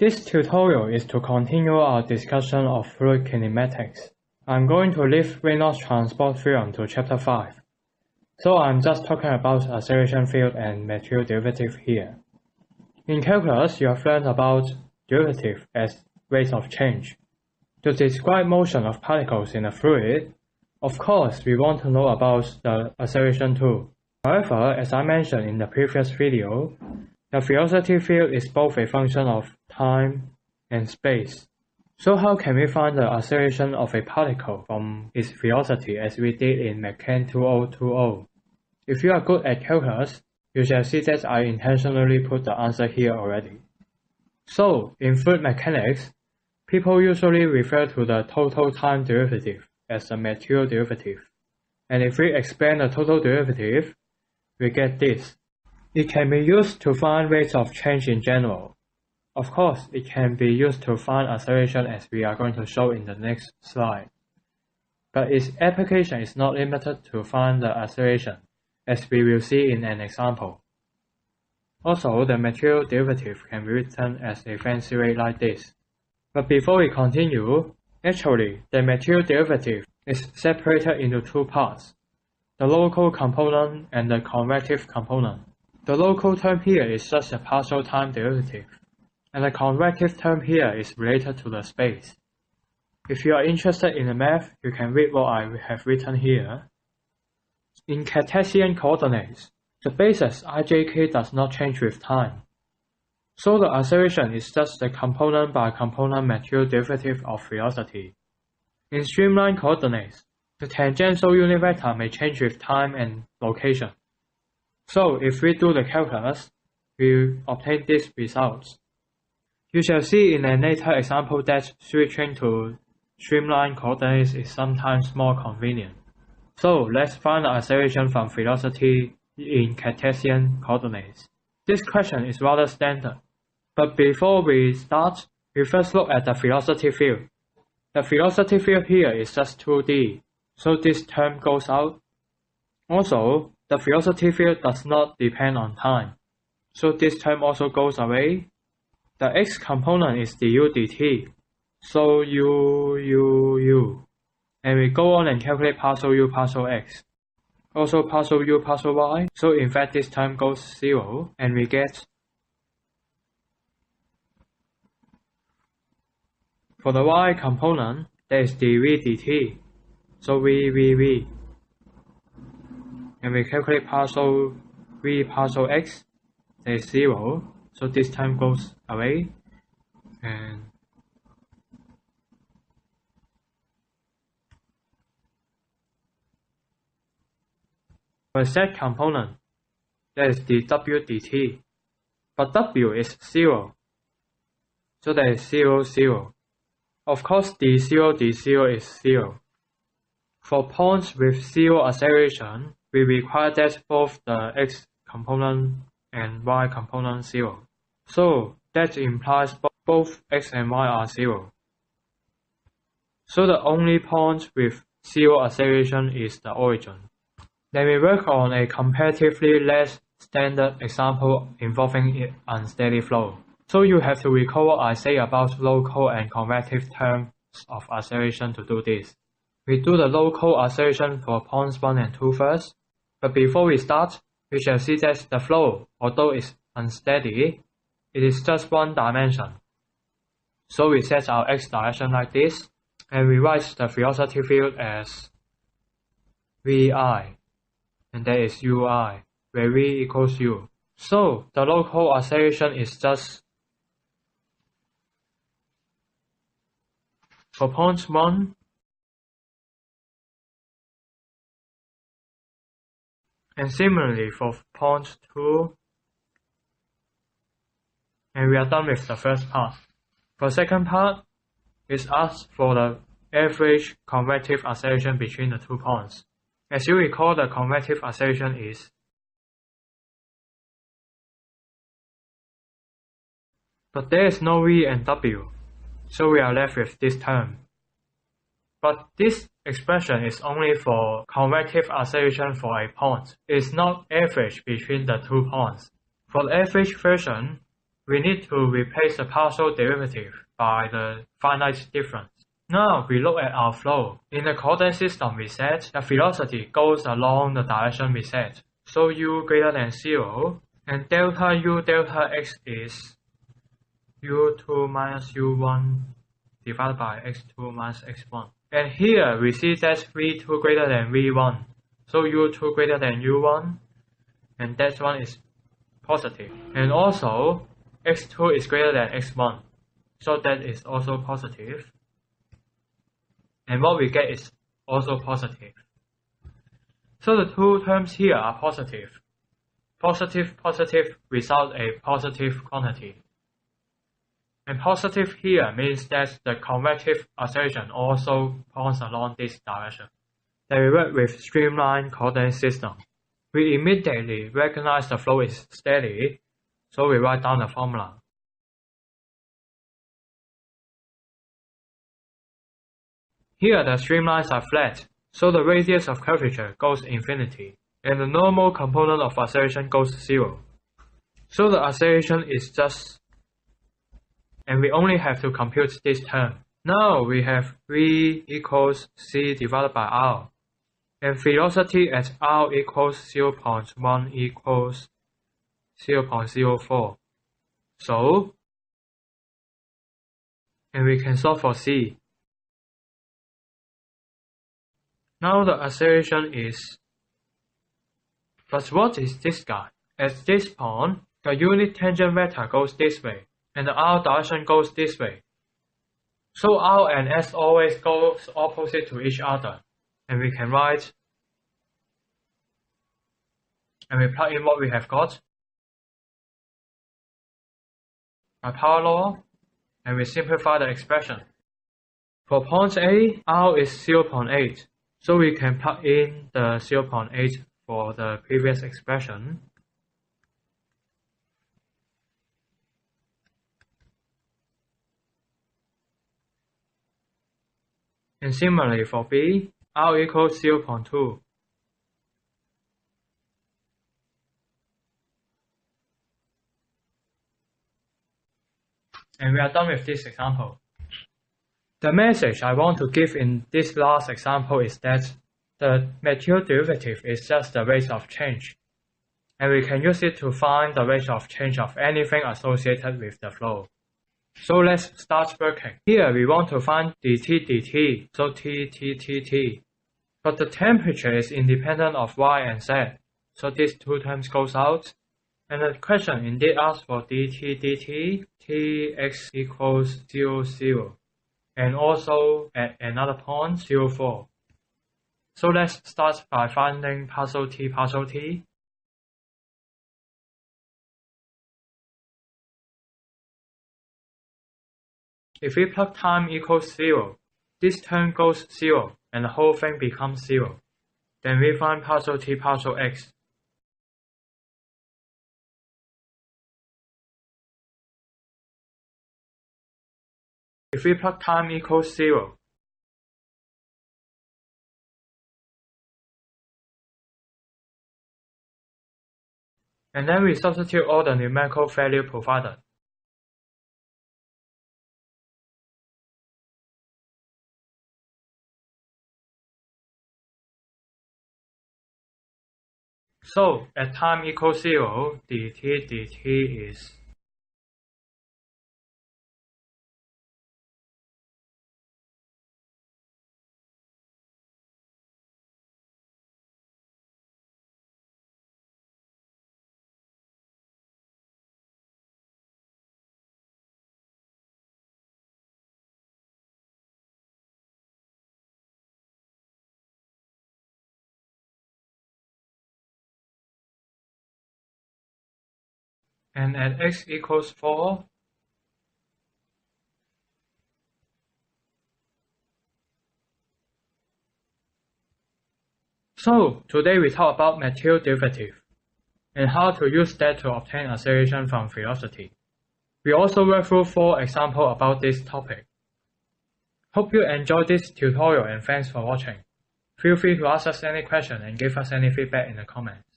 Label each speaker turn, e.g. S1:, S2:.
S1: This tutorial is to continue our discussion of fluid kinematics. I'm going to leave Reynolds transport theorem to chapter 5. So I'm just talking about acceleration field and material derivative here. In calculus, you have learned about derivative as rates of change. To describe motion of particles in a fluid, of course, we want to know about the acceleration too. However, as I mentioned in the previous video, the velocity field is both a function of time and space. So how can we find the acceleration of a particle from its velocity as we did in Mechan 2020? If you are good at calculus, you shall see that I intentionally put the answer here already. So, in fluid mechanics, people usually refer to the total time derivative as the material derivative. And if we expand the total derivative, we get this. It can be used to find rates of change in general. Of course, it can be used to find acceleration as we are going to show in the next slide. But its application is not limited to find the acceleration, as we will see in an example. Also, the material derivative can be written as a fancy rate like this. But before we continue, actually, the material derivative is separated into two parts, the local component and the convective component. The local term here is just a partial time derivative, and the convective term here is related to the space. If you are interested in the math, you can read what I have written here. In Cartesian coordinates, the basis ijk does not change with time. So the acceleration is just the component by component material derivative of velocity. In streamline coordinates, the tangential unit vector may change with time and location. So if we do the calculus, we obtain these results. You shall see in a later example that switching to streamline coordinates is sometimes more convenient. So let's find the acceleration from velocity in Cartesian coordinates. This question is rather standard. But before we start, we first look at the velocity field. The velocity field here is just 2D, so this term goes out. Also, the velocity field does not depend on time, so this term also goes away. The x component is du dt, so u, and we go on and calculate partial u partial x. Also partial u partial y, so in fact this term goes 0, and we get, for the y component, there is dv dt, so v, and we calculate partial v partial x, there is 0, so this term goes away, and for the z component, there is dw dt, but w is 0, so there is 0, 0. Of course, d0 is 0. For points with 0 acceleration, we require that both the x component and y component 0. So that implies both x and y are 0. So the only point with 0 acceleration is the origin. Then we work on a comparatively less standard example involving unsteady flow. So you have to recall what I say about local and convective terms of acceleration to do this. We do the local acceleration for points 1 and 2 first, but before we start, we shall see that the flow, although it's unsteady, it is just one dimension. So we set our x direction like this, and we write the velocity field as vi, and there is ui, where v equals u. So the local acceleration is just, for point 1, and similarly for point 2, and we are done with the first part. For the second part, it's asked for the average convective acceleration between the 2 points. As you recall, the convective acceleration is but there is no v and w, so we are left with this term. But this expression is only for convective acceleration for a point. It is not average between the 2 points. For the average version, we need to replace the partial derivative by the finite difference. Now we look at our flow. In the coordinate system we said the velocity goes along the direction we set. So u greater than 0 and delta u delta x is u2 minus u1 divided by x2 minus x1. And here we see that v2 greater than v1. So u2 greater than u1 and that one is positive. And also x2 is greater than x1. So that is also positive. And what we get is also positive. So the two terms here are positive. Positive, positive result a positive quantity. And positive here means that the convective acceleration also points along this direction. Then we work with streamline coordinate system. We immediately recognize the flow is steady, so we write down the formula. Here the streamlines are flat, so the radius of curvature goes infinity, and the normal component of acceleration goes 0. So the acceleration is just, and we only have to compute this term. Now we have v equals c divided by r, and velocity at r equals 0.1 equals 0.04. So, and we can solve for c. Now the acceleration is, but what is this guy? At this point, the unit tangent vector goes this way, and the r direction goes this way. So r and s always goes opposite to each other, and we can write, and we plug in what we have got by power law, and we simplify the expression. For point A, r is 0.8. So we can plug in the 0.8 for the previous expression. And similarly for B, r equals 0.2. And we are done with this example. The message I want to give in this last example is that the material derivative is just the rate of change, and we can use it to find the rate of change of anything associated with the flow. So let's start working. Here we want to find dt, so t. But the temperature is independent of y and z, so these two terms goes out. And the question indeed asks for dt, tx equals 0, and also at another point 0.4. So let's start by finding partial t. If we plug time equals 0, this term goes 0 and the whole thing becomes 0. Then we find partial t partial x. If we plug time equals 0, and then we substitute all the numerical value provided. So at time equals 0, dt is and at x equals 4, so today we talk about material derivative and how to use that to obtain acceleration from velocity. We also work through 4 examples about this topic. Hope you enjoyed this tutorial and thanks for watching. Feel free to ask us any question and give us any feedback in the comments.